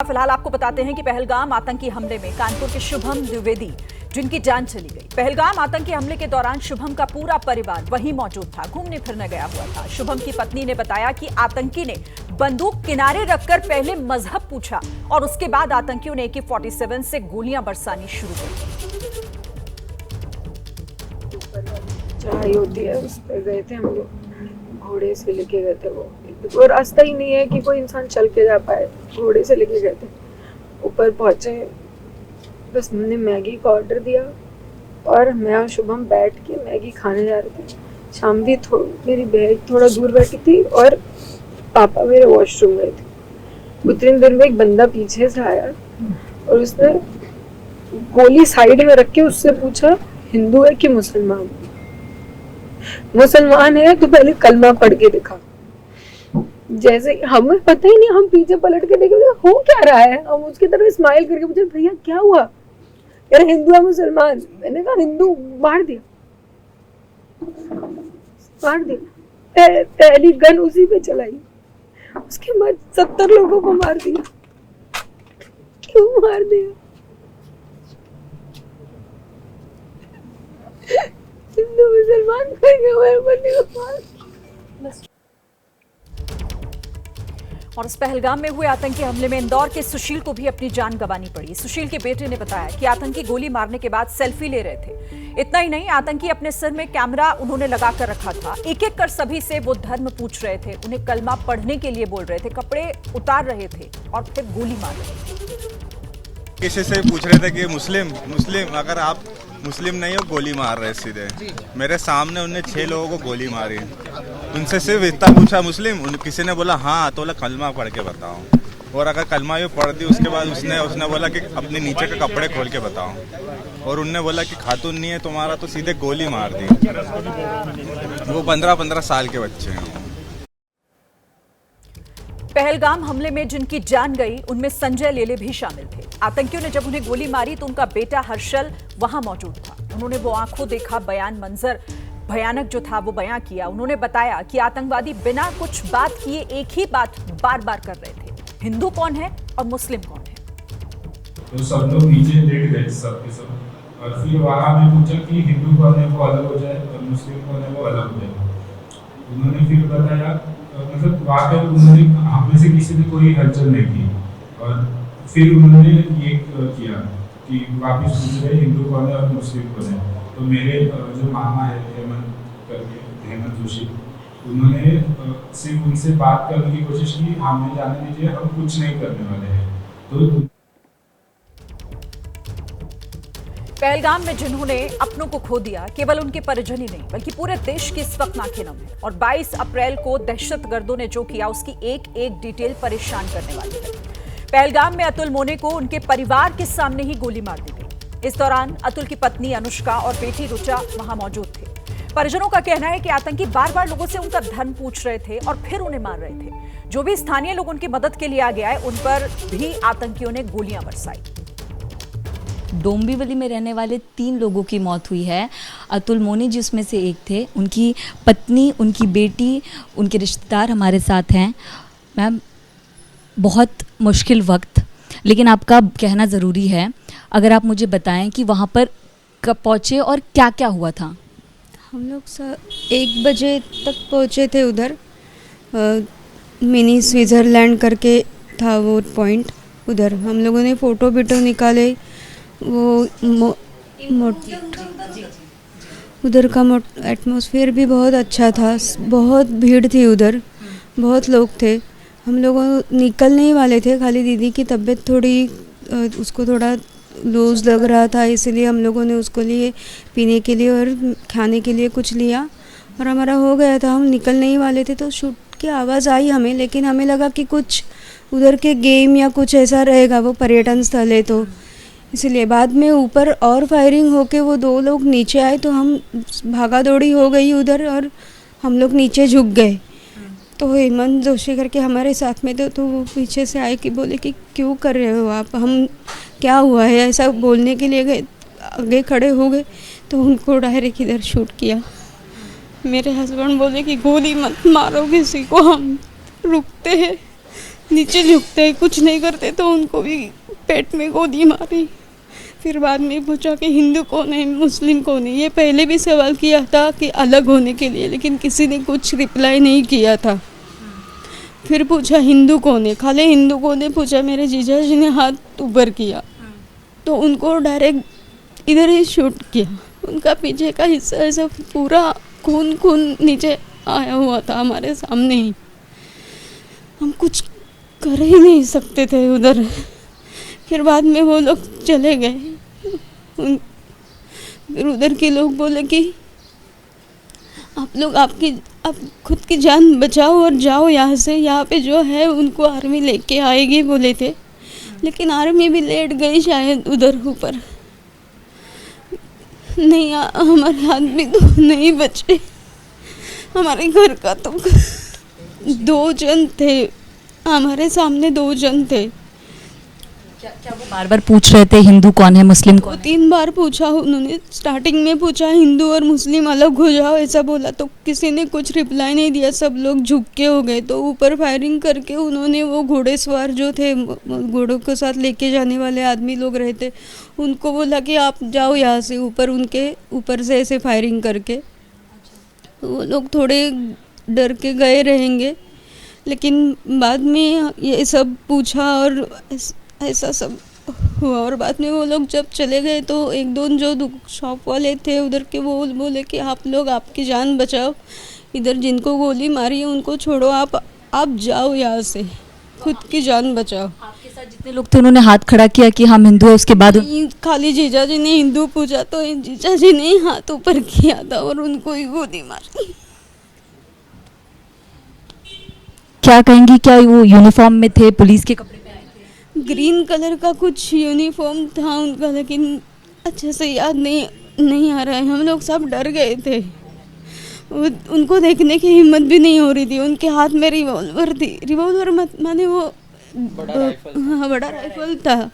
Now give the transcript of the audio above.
फिलहाल आपको बताते हैं कि पहलगाम आतंकी हमले में कानपुर के शुभम द्विवेदी जिनकी जान चली गई। पहलगाम आतंकी हमले के दौरान शुभम का पूरा परिवार वहीं मौजूद था, घूमने फिरने गया हुआ था। शुभम की पत्नी ने बताया कि आतंकी ने बंदूक किनारे रखकर पहले मजहब पूछा और उसके बाद आतंकियों ने AK-47 से गोलियां बरसानी शुरू कर दी। चढ़ाई होती है, उस पर गए थे हम लोग, घोड़े से लेके गए थे। वो रास्ता ही नहीं है कि कोई इंसान चल के जा पाए, घोड़े से लेके गए थे। ऊपर पहुंचे, बस मैंने मैगी का ऑर्डर दिया और मैं और शुभम बैठ के मैगी खाने जा रहे थे। शाम भी मेरी बहन थोड़ा दूर बैठी थी और पापा मेरे वॉशरूम गए थे। उतनी देर में एक बंदा पीछे से आया और उसने गोली साइड में रख के उससे पूछा, हिंदू है कि मुसलमान? मुसलमान है तो पहले कलमा पढ़ के दिखा। जैसे हमें पता ही नहीं, हम पीछे पलट के देखे हो क्या रहा है। हम उसकी तरफ स्माइल करके पूछे, भैया क्या हुआ? यार हिंदू है मुसलमान? मैंने कहा हिंदू। मार दिया। पहली गन उसी पे चलाई, उसके बाद 70 लोगों को मार दिया। क्यों मार दिया? हिंदू मुसलमान और इस पहलगाम में हुए आतंकी हमले में इंदौर के सुशील को भी अपनी जान गंवानी पड़ी। सुशील के बेटे ने बताया कि आतंकी गोली मारने के बाद सेल्फी ले रहे थे। इतना ही नहीं, आतंकी अपने सिर में कैमरा उन्होंने लगा कर रखा था। एक एक कर सभी से वो धर्म पूछ रहे थे, उन्हें कलमा पढ़ने के लिए बोल रहे थे, कपड़े उतार रहे थे और फिर गोली मार रहे थे। किसी से पूछ रहे थे कि मुस्लिम, अगर आप मुस्लिम नहीं हो गोली मार रहे सीधे। मेरे सामने उन्हें 6 लोगों को गोली मारी। उनसे सिर्फ इतना पूछा मुस्लिम, किसी ने बोला हाँ, तो बोला कलमा पढ़ के बताओ। और अगर कलमा ये पढ़ दी उसके बाद उसने बोला कि अपने नीचे के कपड़े खोल के बताओ। और उनने बोला कि खातून नहीं है तुम्हारा, तो सीधे गोली मार दी। वो 15-15 साल के बच्चे हैं। पहलगाम हमले में जिनकी जान गई उनमें संजय लेले भी शामिल थे। आतंकियों ने जब उन्हें गोली मारी तो उनका बेटा हर्षल वहां मौजूद था। उन्होंने वो आंखों देखा मंजर भयानक जो था वो बयां किया। उन्होंने बताया कि आतंकवादी बिना कुछ बात किए एक ही बात बार बार कर रहे थे, हिंदू कौन है और मुस्लिम कौन है। तो सब लोग नीचे लेट गए सब के सब, और फिर वहां में पूछा कि हिंदू कौन है वो अलग हो जाए और मुस्लिम कौन है वो अलग हो जाए। उन्होंने फिर बताया, मतलब वहाँ पे उन्होंने हम में से किसी ने कोई हलचल नहीं की। और फिर उन्होंने ये किया कि वापस पूछ रहे हिंदू कौन है और मुस्लिम कौन है। तो मेरे जो मामा है हेमंत जोशी, उन्होंने सिर्फ उनसे बात करने की कोशिश की, हमें जाने दीजिए, हम कुछ नहीं करने वाले हैं। तो पहलगाम में जिन्होंने अपनों को खो दिया केवल उनके परिजन ही नहीं बल्कि पूरे देश की इस वक्त नाके नम है। और 22 अप्रैल को दहशतगर्दों ने जो किया उसकी एक एक डिटेल परेशान करने वाली है। पहलगाम में अतुल मोने को उनके परिवार के सामने ही गोली मार दी गई। इस दौरान अतुल की पत्नी अनुष्का और बेटी रुचा वहां मौजूद थे। परिजनों का कहना है कि आतंकी बार बार लोगों से उनका धर्म पूछ रहे थे और फिर उन्हें मार रहे थे। जो भी स्थानीय लोग उनकी मदद के लिए आ गया है उन पर भी आतंकियों ने गोलियां बरसाई। डोंबिवली में रहने वाले 3 लोगों की मौत हुई है। अतुल मोनी जिसमें से एक थे, उनकी पत्नी, उनकी बेटी, उनके रिश्तेदार हमारे साथ हैं। मैम, बहुत मुश्किल वक्त, लेकिन आपका कहना ज़रूरी है। अगर आप मुझे बताएं कि वहाँ पर कब पहुँचे और क्या क्या हुआ था। हम लोग 1 बजे तक पहुँचे थे उधर। मिनी स्विट्ज़रलैंड करके था वो पॉइंट। उधर हम लोगों ने फ़ोटो वीटो निकाले। वो उधर का एटमॉस्फेयर भी बहुत अच्छा था, बहुत भीड़ थी उधर, बहुत लोग थे। हम लोग निकलने ही वाले थे, खाली दीदी की तबीयत थोड़ी उसको थोड़ा लूज़ लग रहा था, इसलिए हम लोगों ने उसको लिए पीने के लिए और खाने के लिए कुछ लिया और हमारा हो गया था। हम निकलने ही वाले थे तो शूट की आवाज़ आई हमें, लेकिन हमें लगा कि कुछ उधर के गेम या कुछ ऐसा रहेगा, वो पर्यटन स्थल है तो इसलिए। बाद में ऊपर और फायरिंग होके वो 2 लोग नीचे आए तो हम भागा दौड़ी हो गई उधर और हम लोग नीचे झुक गए। तो हेमंत जोशी करके हमारे साथ में थे, तो वो पीछे से आए कि बोले कि क्यों कर रहे हो आप, हम क्या हुआ है, ऐसा बोलने के लिए गए, आगे खड़े हो गए तो उनको डायरेक्ट इधर शूट किया। मेरे हस्बैंड बोले कि गोली मत मारो किसी को, हम रुकते हैं नीचे झुकते, कुछ नहीं करते, तो उनको भी पेट में गोली मारी। फिर बाद में पूछा कि हिंदू कौन है, मुस्लिम कौन है। ये पहले भी सवाल किया था कि अलग होने के लिए, लेकिन किसी ने कुछ रिप्लाई नहीं किया था। फिर पूछा हिंदू कौन है, खाली हिंदू कौन है पूछा, मेरे जीजा जी ने हाथ ऊपर किया तो उनको डायरेक्ट इधर ही शूट किया। उनका पीछे का हिस्सा ऐसा पूरा खून खून नीचे आया हुआ था हमारे सामने ही। हम कुछ कर ही नहीं सकते थे उधर। फिर बाद में वो लोग चले गए। फिर उधर के लोग बोले कि आप लोग आप खुद की जान बचाओ और जाओ यहाँ से, यहाँ पे जो है उनको आर्मी लेके आएगी बोले थे, लेकिन आर्मी भी लेट गई शायद उधर ऊपर। नहीं, हमारे आदमी तो नहीं बचे। हमारे घर का तो 2 जन थे, हमारे सामने 2 जन थे। क्या वो बार बार पूछ रहे थे हिंदू कौन है, मुस्लिम कौन है? 3 बार पूछा उन्होंने। स्टार्टिंग में पूछा हिंदू और मुस्लिम अलग हो जाओ ऐसा बोला, तो किसी ने कुछ रिप्लाई नहीं दिया, सब लोग झुक के हो गए। तो ऊपर फायरिंग करके उन्होंने वो घोड़ेसवार जो थे, घोड़ों के साथ लेके जाने वाले आदमी लोग रहते, उनको बोला कि आप जाओ यहाँ से ऊपर। उनके ऊपर से ऐसे फायरिंग करके तो वो लोग थोड़े डर के गए रहेंगे। लेकिन बाद में ये सब पूछा और ऐसा सब हुआ। और बाद में वो लोग जब चले गए तो 1-2 जो शॉप वाले थे उधर के, वो बोले कि आप लोग आपकी जान बचाओ, इधर जिनको गोली मारी है उनको छोड़ो, आप जाओ यहाँ से, खुद की जान बचाओ। आपके साथ जितने लोग थे उन्होंने हाथ खड़ा किया कि हम हिंदू है, उसके बाद खाली जीजा जी ने हिंदू पूछा तो जीजा जी ने हाथ ऊपर किया था और उनको ही गोली मारी। क्या कहेंगी, क्या वो यूनिफॉर्म में थे, पुलिस के कपड़े में आए थे? ग्रीन कलर का कुछ यूनिफॉर्म था उनका, लेकिन अच्छे से याद नहीं आ रहा है। हम लोग सब डर गए थे, उनको देखने की हिम्मत भी नहीं हो रही थी। उनके हाथ में रिवॉल्वर थी, रिवॉल्वर माने वो बड़ा राइफल था।